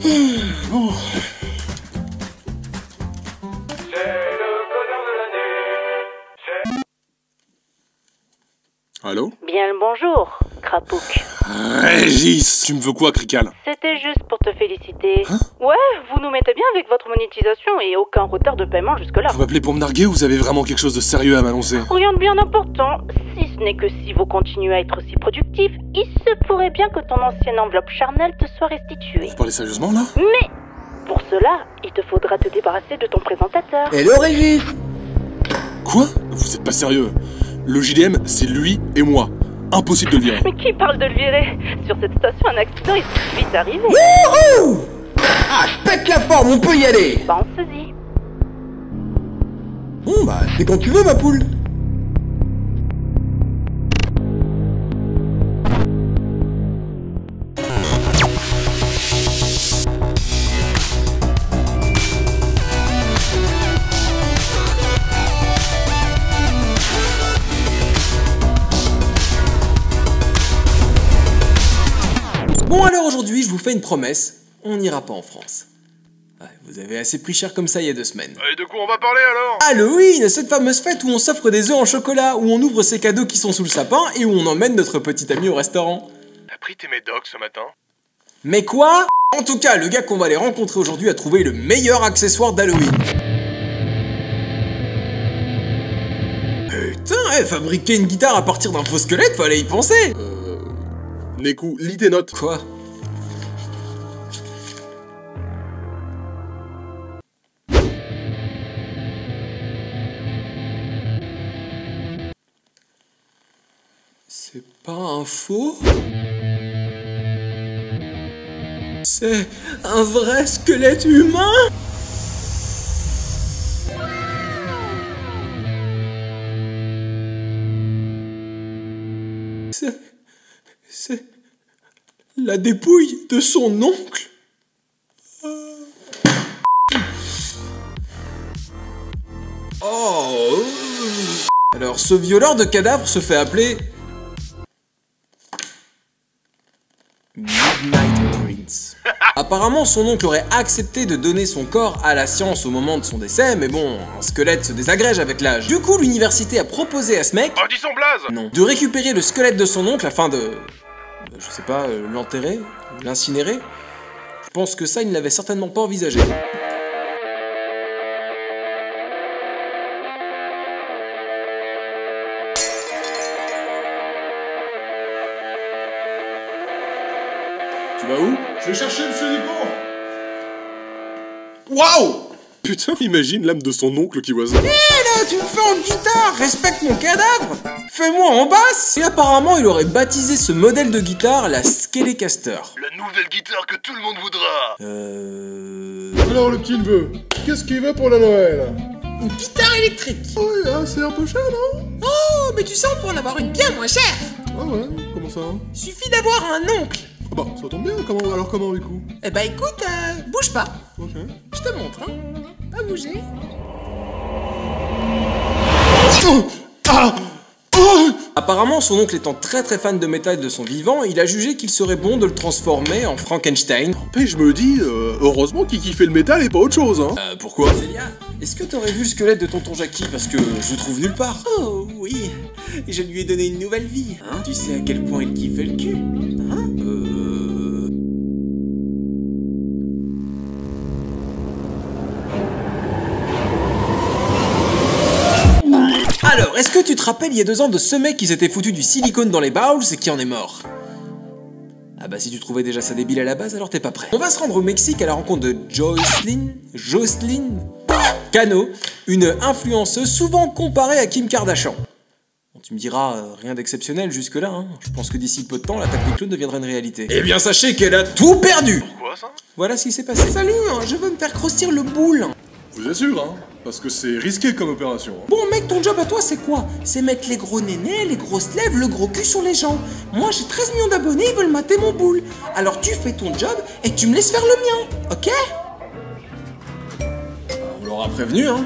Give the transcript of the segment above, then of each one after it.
Bon. Allô? Bien le bonjour, Crapouk. Régis! Tu me veux quoi, Crical? C'était juste pour te féliciter. Hein? Ouais, vous nous mettez bien avec votre monétisation et aucun retard de paiement jusque-là. Vous m'appelez pour me narguer ou vous avez vraiment quelque chose de sérieux à m'annoncer? Rien de bien important, si ce n'est que si vous continuez à être aussi productif, il se pourrait bien que ton ancienne enveloppe charnelle te soit restituée. Vous parlez sérieusement, là? Mais, pour cela, il te faudra te débarrasser de ton présentateur. Hello Régis! Quoi? Vous êtes pas sérieux? Le JDM, c'est lui et moi. Impossible de le virer. Mais qui parle de le virer? Sur cette station, un accident est vite arrivé. Wouhou! Ah, je pète la forme, on peut y aller! Pense-y. Bon bah, c'est quand tu veux ma poule! Bon alors aujourd'hui, je vous fais une promesse, on n'ira pas en France. Ouais, vous avez assez pris cher comme ça il y a 2 semaines. Et de quoi on va parler alors? Halloween, cette fameuse fête où on s'offre des œufs en chocolat, où on ouvre ses cadeaux qui sont sous le sapin et où on emmène notre petit ami au restaurant. T'as pris tes médocs ce matin? Mais quoi? En tout cas, le gars qu'on va aller rencontrer aujourd'hui a trouvé le meilleur accessoire d'Halloween. Putain, fabriquer une guitare à partir d'un faux squelette, fallait y penser. Neku, lis tes notes. Quoi? C'est pas un faux? C'est un vrai squelette humain? C'est la dépouille de son oncle? Oh. Alors, ce violeur de cadavres se fait appeler Midnight Prince. Apparemment, son oncle aurait accepté de donner son corps à la science au moment de son décès, mais bon, un squelette se désagrège avec l'âge. Du coup, l'université a proposé à ce mec... Oh, dis son blaze! Non. De récupérer le squelette de son oncle afin de... je sais pas, l'enterrer, l'incinérer. Je pense que ça, il ne l'avait certainement pas envisagé. Tu vas où? Je vais chercher monsieur Nico. Waouh! Putain, imagine l'âme de son oncle qui voisin. Eh là, tu me fais en guitare, respecte mon cadavre. Fais-moi en basse. Et apparemment, il aurait baptisé ce modèle de guitare la Skelecaster. La nouvelle guitare que tout le monde voudra. Alors le petit neveu, qu'est-ce qu'il veut pour la Noël? Une guitare électrique. Oh là, c'est un peu cher, non? Oh, mais tu sais, on peut en avoir une bien moins chère. Ah ouais, comment ça? Suffit d'avoir un oncle. Ah bah, ça tombe bien, comment du coup? Eh bah écoute, bouge pas. Ok. Je te montre, hein. Pas bouger. Apparemment, son oncle étant très fan de métal de son vivant, il a jugé qu'il serait bon de le transformer en Frankenstein. Et je me dis, heureusement qu'il kiffait le métal et pas autre chose, hein. Pourquoi? Célia, est-ce que t'aurais vu le squelette de tonton Jackie? Parce que je le trouve nulle part. Oh oui, je lui ai donné une nouvelle vie. Hein? Tu sais à quel point il kiffait le cul? Hein? Alors, est-ce que tu te rappelles il y a 2 ans de ce mec qui s'était foutu du silicone dans les bowls et qui en est mort? Ah bah si tu trouvais déjà ça débile à la base, alors t'es pas prêt. On va se rendre au Mexique à la rencontre de Jocelyn Cano, une influenceuse souvent comparée à Kim Kardashian. Bon, tu me diras, rien d'exceptionnel jusque-là, hein. Je pense que d'ici peu de temps, l'attaque des clones deviendra une réalité. Eh bien sachez qu'elle a tout perdu. Pourquoi ça? Voilà ce qui s'est passé. Salut, hein, je veux me faire croustir le boule. Vous assure, hein? Parce que c'est risqué comme opération. Hein. Bon mec, ton job à toi c'est quoi? C'est mettre les gros nénés, les grosses lèvres, le gros cul sur les gens. Moi j'ai 13 millions d'abonnés, ils veulent mater mon boule. Alors tu fais ton job et tu me laisses faire le mien, ok? On l'aura prévenu, hein.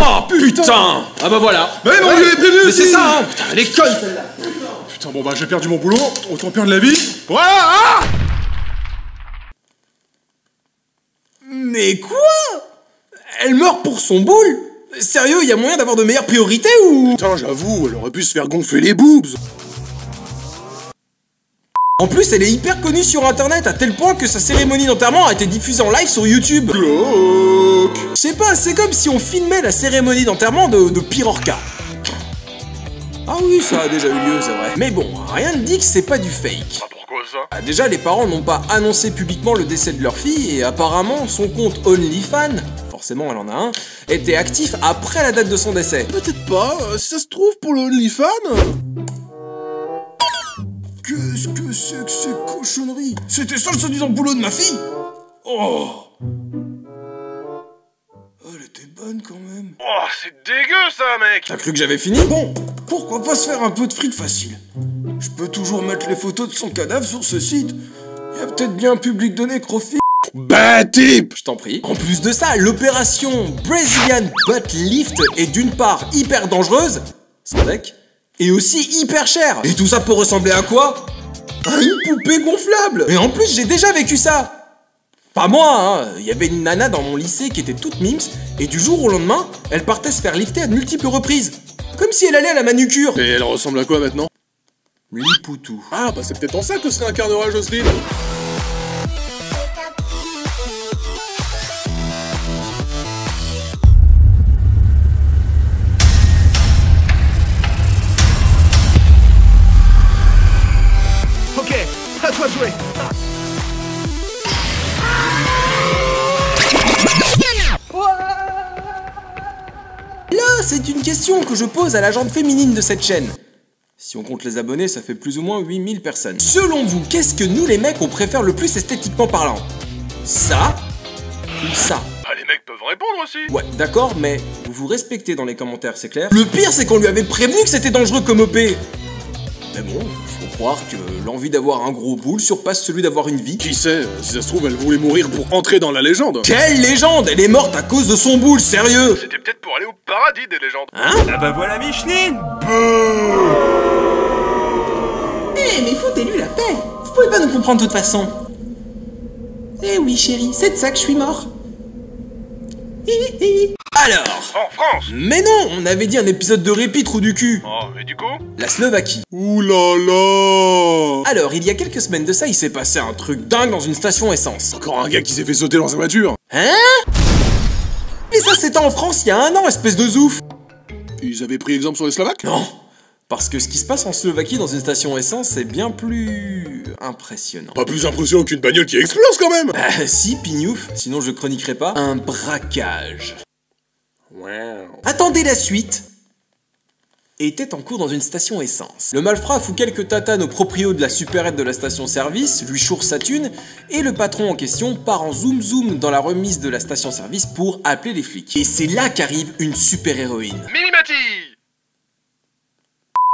Oh putain! Ah bah voilà! Mais on lui avait prévenu Mais aussi! c'est ça, hein! Putain, elle est conne celle-là! Putain, bon bah j'ai perdu mon boulot, autant perdre la vie. Voilà, ah! Mais quoi? Elle meurt pour son boule? Sérieux, y a moyen d'avoir de meilleures priorités ou? Putain, j'avoue, elle aurait pu se faire gonfler les boobs. En plus, elle est hyper connue sur internet à tel point que sa cérémonie d'enterrement a été diffusée en live sur YouTube. Glauque. Je sais pas, c'est comme si on filmait la cérémonie d'enterrement de Pirorca. Ah oui, ça a déjà eu lieu, c'est vrai. Mais bon, rien ne dit que c'est pas du fake. Ah, pourquoi ça? Ah, déjà, les parents n'ont pas annoncé publiquement le décès de leur fille et apparemment, son compte OnlyFans, forcément elle en a un, était actif après la date de son décès. Peut-être pas, si ça se trouve pour le OnlyFans. Qu'est-ce que c'est que ces cochonneries? C'était ça le soi-disant boulot de ma fille? Oh! Elle était bonne quand même. Oh, c'est dégueu ça, mec. T'as cru que j'avais fini? Bon, pourquoi pas se faire un peu de fric facile? Je peux toujours mettre les photos de son cadavre sur ce site. Y a peut-être bien un public de nécrophiles. Bah, type. Je t'en prie. En plus de ça, l'opération Brazilian Butt Lift est d'une part hyper dangereuse, sans deck, et aussi hyper chère. Et tout ça peut ressembler à quoi? À une poupée gonflable. Et en plus, j'ai déjà vécu ça. Pas moi, hein. Il y avait une nana dans mon lycée qui était toute mims, et du jour au lendemain, elle partait se faire lifter à de multiples reprises. Comme si elle allait à la manucure. Et elle ressemble à quoi maintenant? Lipoutou. Ah, bah c'est peut-être en ça que se réincarnera Jocelyne. Ok, à toi de jouer. Là, c'est une question que je pose à la jante féminine de cette chaîne. Si on compte les abonnés, ça fait plus ou moins 8000 personnes. Selon vous, qu'est-ce que nous les mecs on préfère le plus esthétiquement parlant? Ça ou ça? Ah, les mecs peuvent répondre aussi. Ouais, d'accord, mais vous vous respectez dans les commentaires, c'est clair? Le pire, c'est qu'on lui avait prévenu que c'était dangereux comme OP. Mais bon, faut croire que l'envie d'avoir un gros boule surpasse celui d'avoir une vie. Qui sait, si ça se trouve, elle voulait mourir pour entrer dans la légende. Quelle légende? Elle est morte à cause de son boule, sérieux? C'était peut-être pour aller au paradis des légendes. Hein? Ah bah voilà Micheline. Eh, mais foutez-lui la paix! Vous pouvez pas nous comprendre de toute façon. Eh oui, chérie, c'est de ça que je suis mort. Alors, En France. mais non, on avait dit un épisode de répit, trou du cul. Oh, et du coup? La Slovaquie. Ouh là là. Alors, il y a quelques semaines de ça, il s'est passé un truc dingue dans une station essence. Encore un gars qui s'est fait sauter dans sa voiture. Hein? Mais ça, c'était en France il y a un an, espèce de zouf. Ils avaient pris exemple sur les Slovaques? Non, parce que ce qui se passe en Slovaquie dans une station essence, c'est bien plus impressionnant. Pas plus impressionnant qu'une bagnole qui explose quand même. Ah si, pignouf, sinon je chroniquerai pas. Un braquage. Wow. Attendez la suite. Était en cours dans une station essence. Le malfrat fout quelques tatanes au proprio de la supérette de la station-service, lui choure sa thune, et le patron en question part en zoom dans la remise de la station-service pour appeler les flics. Et c'est là qu'arrive une super-héroïne. Mimimati.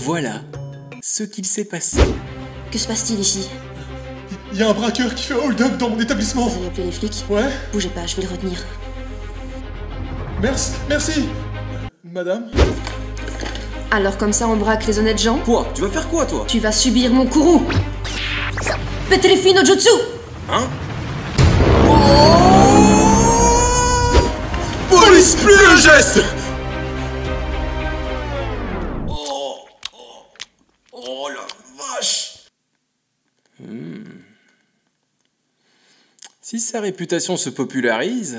Voilà ce qu'il s'est passé. Que se passe-t-il ici? Il y a un braqueur qui fait hold-up dans mon établissement. Vous avez appelé les flics? Ouais. Bougez pas, je vais le retenir. Merci. Madame? Alors comme ça on braque les honnêtes gens? Quoi? Tu vas faire quoi, toi? Tu vas subir mon courroux! Pételefi no jutsu! Hein? Police, plus le geste. Oh la vache! Si sa réputation se popularise,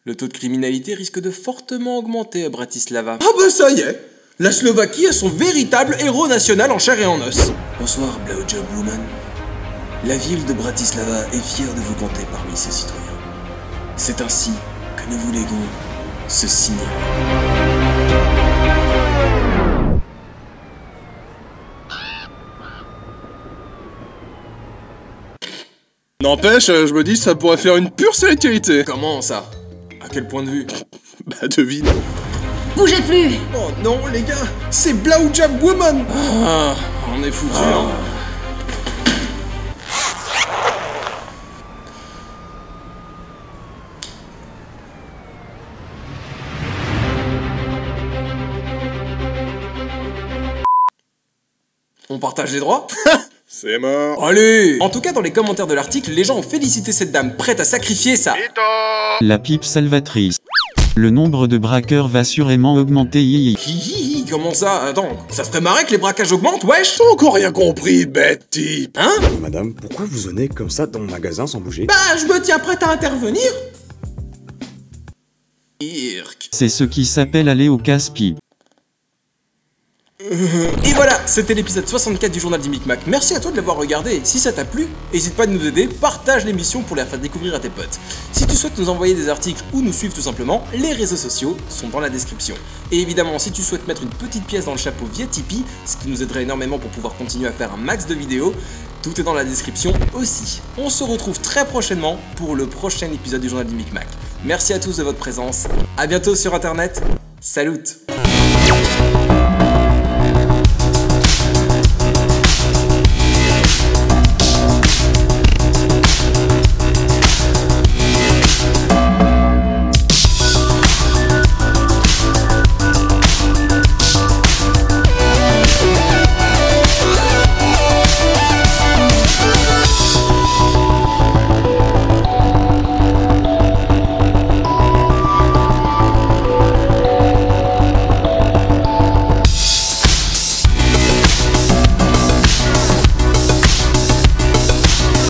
le taux de criminalité risque de fortement augmenter à Bratislava. Ah bah ça y est! La Slovaquie a son véritable héros national en chair et en os. Bonsoir, Blowjob Woman. La ville de Bratislava est fière de vous compter parmi ses citoyens. C'est ainsi que nous vous léguons ce signal. N'empêche, je me dis ça pourrait faire une pure série de qualité. Comment ça? À quel point de vue? Bah devine. Bougez plus! Oh non, les gars, c'est Blowjob Woman! Ah, on est foutus. Hein. On partage les droits? C'est mort. Allez! En tout cas, dans les commentaires de l'article, les gens ont félicité cette dame prête à sacrifier ça. La pipe salvatrice. Le nombre de braqueurs va sûrement augmenter. Hihihi, comment ça? Attends, ça se ferait marrer que les braquages augmentent, wesh? T'as encore rien compris, bête type. Hein? Madame, pourquoi vous venez comme ça dans mon magasin sans bouger? Bah, je me tiens prête à intervenir. Irk. C'est ce qui s'appelle aller au casse-pipe. Et voilà, c'était l'épisode 64 du journal du Micmac. Merci à toi de l'avoir regardé. Si ça t'a plu, n'hésite pas à nous aider, partage l'émission pour la faire découvrir à tes potes. Si tu souhaites nous envoyer des articles ou nous suivre tout simplement, les réseaux sociaux sont dans la description. Et évidemment, si tu souhaites mettre une petite pièce dans le chapeau via Tipeee, ce qui nous aiderait énormément pour pouvoir continuer à faire un max de vidéos, tout est dans la description aussi. On se retrouve très prochainement pour le prochain épisode du journal du Micmac. Merci à tous de votre présence, à bientôt sur internet, salut!